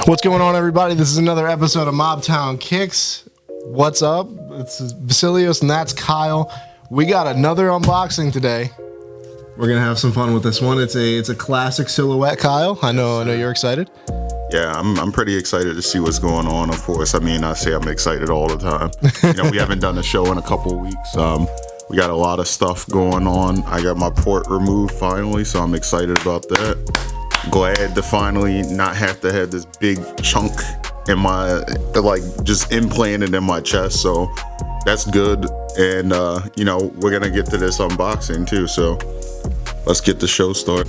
What's going on, everybody? This is another episode of Mobtown Kicks. What's up? It's Vasilios and that's Kyle. We got another unboxing today. We're gonna have some fun with this one. It's a classic silhouette, Kyle. I know you're excited. Yeah, I'm pretty excited to see what's going on. Of course, I mean, I say I'm excited all the time. We haven't done a show in a couple of weeks. We got a lot of stuff going on. I got my port removed finally, so I'm excited about that. Glad to finally not have to have this big chunk in my, just implanted in my chest. So that's good. And, we're going to get to this unboxing too. So let's get the show started.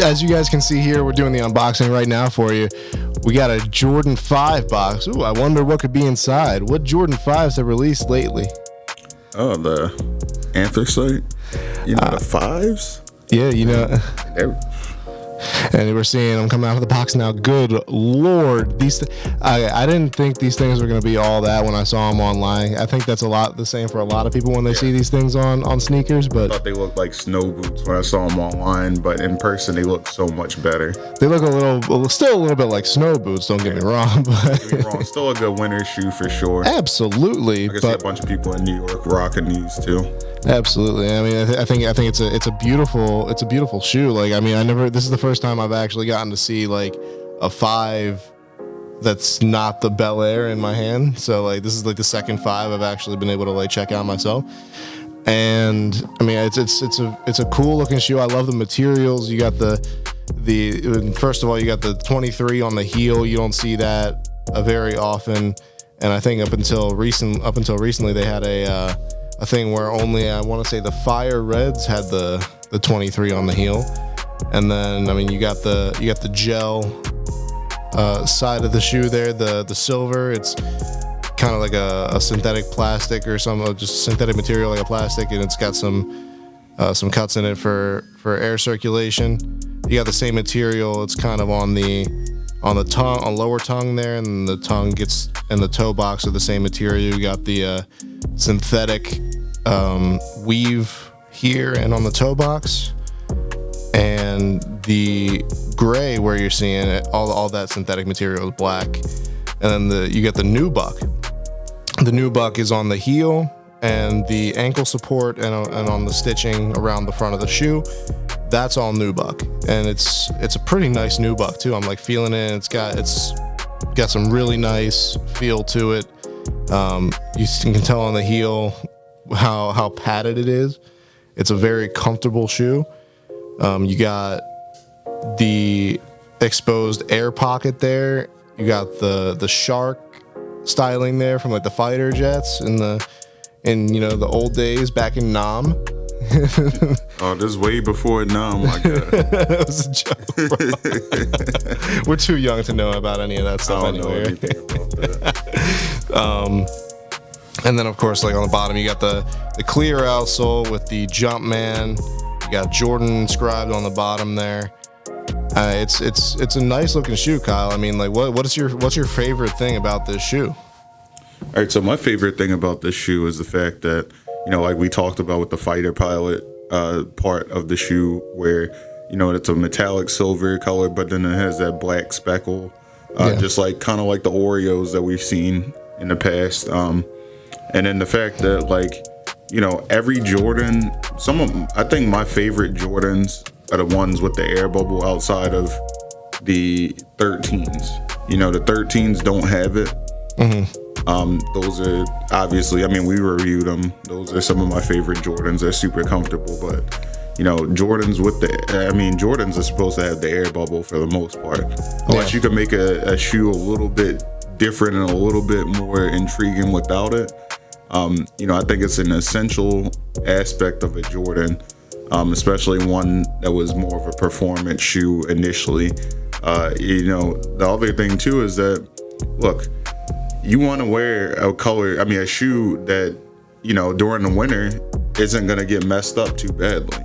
As you guys can see here, we're doing the unboxing right now for you. We got a Jordan 5 box. Ooh, I wonder what could be inside. What Jordan 5s have released lately? Oh, the Anthracite. The 5s? Yeah, and we're seeing them coming out of the box now. Good Lord. I didn't think these things were going to be all that when I saw them online. I think that's the same for a lot of people when they see these things on sneakers. But I thought they looked like snow boots when I saw them online, but in person they look so much better. They look still a little bit like snow boots, don't get me wrong. But don't get me wrong, still a good winter shoe for sure. Absolutely. I can see a bunch of people in New York rocking these too. Absolutely. I mean, I think it's a beautiful shoe. This is the first time I've actually gotten to see like a 5 that's not the Bel Air in my hand. So this is like the second 5 I've actually been able to check out myself. And I mean, it's a cool looking shoe. I love the materials. You got first of all, you got the 23 on the heel. You don't see that very often. And I think up until recently they had a thing where only, I want to say, the Fire Reds had the 23 on the heel. And then you got the gel side of the shoe there, the silver. It's kind of like a synthetic plastic or some just synthetic material like a plastic, and it's got some cuts in it for air circulation. You got the same material. It's kind of on the tongue, on lower tongue there, and the tongue gets, and the toe box are the same material. You got the synthetic weave here and on the toe box, and the gray where you're seeing it, all that synthetic material is black. And then you get the nubuck. The nubuck is on the heel and the ankle support and on the stitching around the front of the shoe. That's all nubuck, and it's a pretty nice nubuck too. I'm feeling it. It's got some really nice feel to it. You can tell on the heel how padded it is. It's a very comfortable shoe. You got the exposed air pocket there. You got the shark styling there from the fighter jets in the old days back in Nam. Oh, this is way before Nam, my God. That was a joke, bro. We're too young to know about any of that stuff anyway. I don't know anything about that. And then, of course, on the bottom, you got the clear outsole with the Jumpman. You got Jordan inscribed on the bottom there. It's a nice looking shoe, Kyle. I mean, what's your favorite thing about this shoe? All right, so my favorite thing about this shoe is the fact that, we talked about with the fighter pilot part of the shoe, where it's a metallic silver color, but then it has that black speckle, just kind of like the Oreos that we've seen in the past. And then the fact that every Jordan, I think my favorite Jordans are the ones with the air bubble outside of the 13s. The 13s don't have it. Mm-hmm. Those are obviously, we reviewed them. Those are some of my favorite Jordans. They're super comfortable, but Jordans Jordans are supposed to have the air bubble for the most part. Unless you can make a shoe a little bit different and a little bit more intriguing without it. I think it's an essential aspect of a Jordan, especially one that was more of a performance shoe initially. The other thing too is that, look, you want to wear a shoe that, during the winter isn't going to get messed up too badly.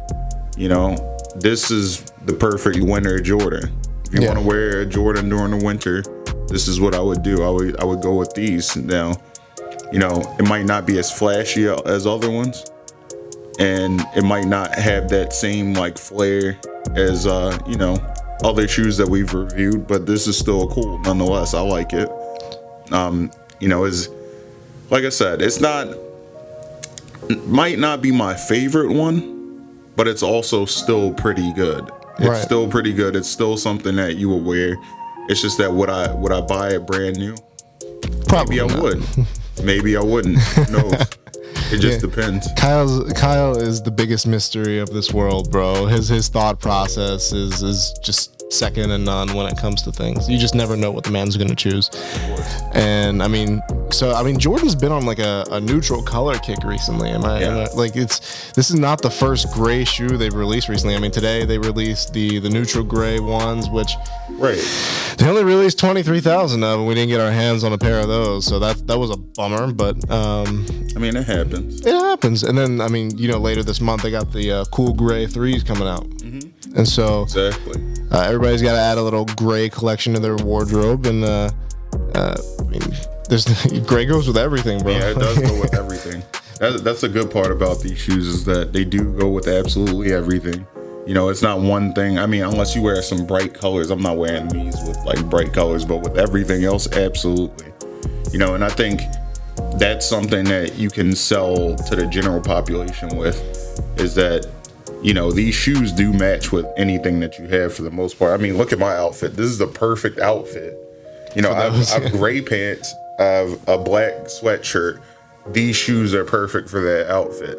This is the perfect winter Jordan. If you want to wear a Jordan during the winter, this is what I would do. I would go with these. Now, it might not be as flashy as other ones, and it might not have that same flair as other shoes that we've reviewed, but this is still cool nonetheless. I like it. Is like I said, might not be my favorite one, but it's also still pretty good. It's still pretty good. It's still something that you will wear. It's just that would I buy it brand new? Probably Maybe I would. Maybe I wouldn't. Who knows? It just depends. Kyle is the biggest mystery of this world, bro. His thought process is just second to none when it comes to things. You just never know what the man's going to choose. And I mean, Jordan's been on like a neutral color kick recently. This is not the first gray shoe they've released recently. I mean, today they released the neutral gray ones, which they only released 23,000 of, and we didn't get our hands on a pair of those. So that was a bummer, but it happens. It happens. And then later this month they got the cool gray 3s coming out. Mm-hmm. And so exactly. Everybody's got to add a little gray collection to their wardrobe, and there's gray goes with everything, bro. Yeah, it does go with everything. That's a good part about these shoes is that they do go with absolutely everything. It's not one thing. I mean, unless you wear some bright colors. I'm not wearing these with like bright colors, but with everything else, absolutely. And I think that's something that you can sell to the general population with, is that these shoes do match with anything that you have for the most part. I mean, look at my outfit. This is the perfect outfit. I have gray pants, I have a black sweatshirt. These shoes are perfect for that outfit.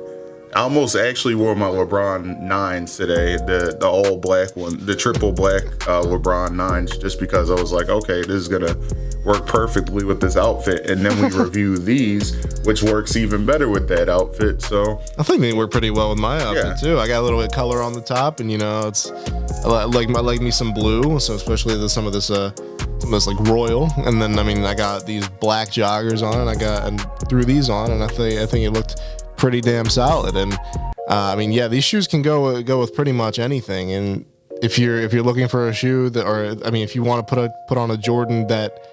I almost actually wore my LeBron 9s today, the all black one, the triple black LeBron 9s, just because I was like, okay, this is going to work perfectly with this outfit. And then we review these, which works even better with that outfit. So I think they work pretty well with my outfit too. I got a little bit of color on the top, and it's I like me some blue, so especially some of this like royal. And then I got these black joggers on, and threw these on, and I think it looked pretty damn solid. And these shoes can go with pretty much anything. And if you're looking for a shoe if you want to put on a Jordan that,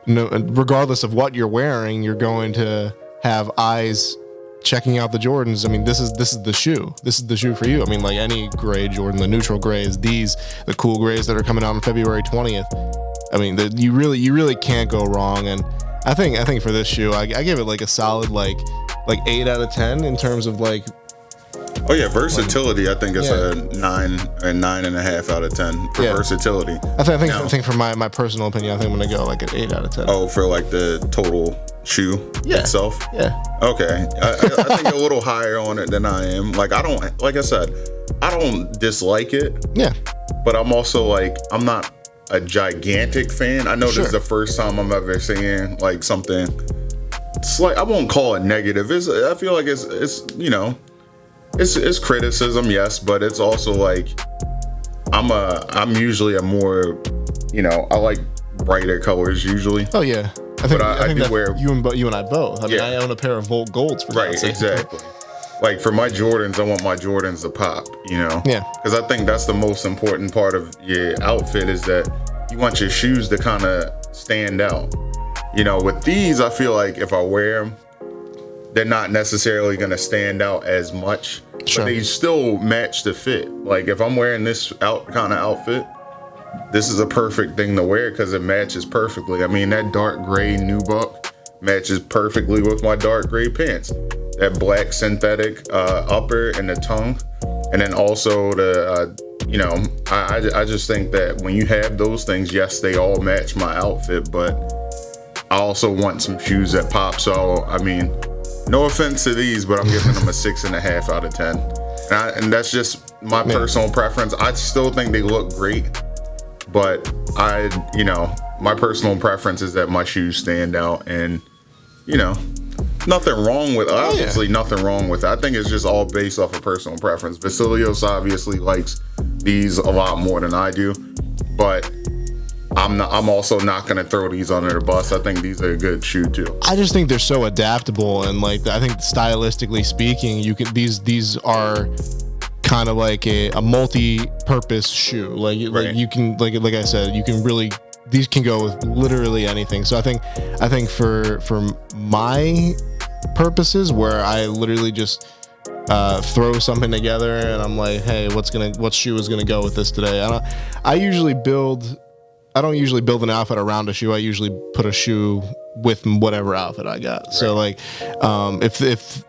regardless of what you're wearing, you're going to have eyes checking out the Jordans. This is the shoe. This is the shoe for you. Like any gray Jordan, the neutral grays, the cool grays that are coming out on February 20th. You really can't go wrong. And I think for this shoe, I give it like a solid like 8 out of 10 in terms of like. Oh yeah, versatility. I think it's a 9 or 9.5 out of 10 for versatility. I think for my personal opinion, I think I'm gonna go like an 8 out of 10. Oh, for like the total shoe itself. Yeah. Okay, I think you're a little higher on it than I am. Like I don't dislike it. Yeah. But I'm also like, I'm not a gigantic fan. I know this is the first time I'm ever seeing like something. It's like, I won't call it negative. I feel like it's criticism, yes, but it's also like I'm usually a more, I like brighter colors usually. Oh yeah, I think that wear you and I both. I own a pair of Volt Golds for right, exactly. Like for my Jordans, I want my Jordans to pop, Yeah. Because I think that's the most important part of your outfit, is that you want your shoes to kind of stand out. With these, I feel like if I wear them, they're not necessarily going to stand out as much. Sure. But they still match the fit. Like if I'm wearing this kind of outfit, this is a perfect thing to wear because it matches perfectly. That dark gray nubuck matches perfectly with my dark gray pants. That black synthetic upper and the tongue, and then also the I just think that when you have those things, yes, they all match my outfit, but I also want some shoes that pop. So no offense to these, but I'm giving them a 6.5 out of 10, and that's just my personal preference. I still think they look great, but my personal preference is that my shoes stand out, and nothing wrong with nothing wrong with it. I think it's just all based off of personal preference. Vasilios obviously likes these a lot more than I do, but I'm also not gonna throw these under the bus. I think these are a good shoe too. I just think they're so adaptable, and I think stylistically speaking, these are kind of like a multi-purpose shoe. Like you can like I said, you can really, these can go with literally anything. So I think for my purposes, where I literally just throw something together and I'm like, hey, what shoe is gonna go with this today? I don't usually build an outfit around a shoe. I usually put a shoe with whatever outfit I got. Right. So like, if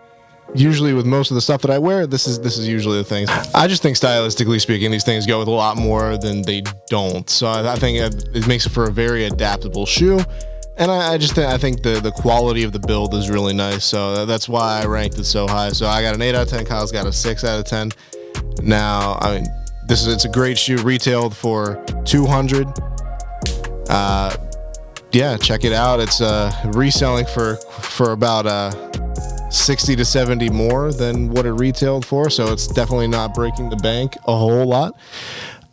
usually with most of the stuff that I wear, this is usually the things. I just think stylistically speaking, these things go with a lot more than they don't. So I think it makes it for a very adaptable shoe. And I think the quality of the build is really nice. So that's why I ranked it so high. So I got an 8 out of 10. Kyle's got a 6 out of 10. Now, I mean, it's a great shoe. Retailed for $200. Yeah, check it out. It's reselling for about 60 to 70 more than what it retailed for. So it's definitely not breaking the bank a whole lot.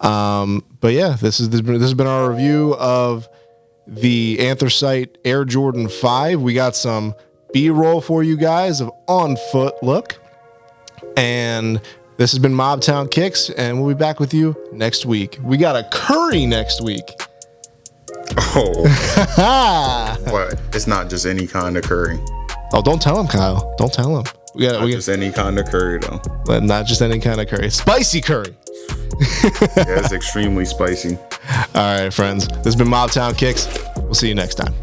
But yeah, this has been our review of the Anthracite Air Jordan 5. We got some B-roll for you guys of on foot look. And this has been Mobtown Kicks, and we'll be back with you next week. We got a curry next week. Oh. What? It's not just any kind of curry. Oh, don't tell him, Kyle. Don't tell him. We got just any kind of curry, though. But not just any kind of curry. Spicy curry. Yeah, it's extremely spicy. All right, friends. This has been Mobtown Kicks. We'll see you next time.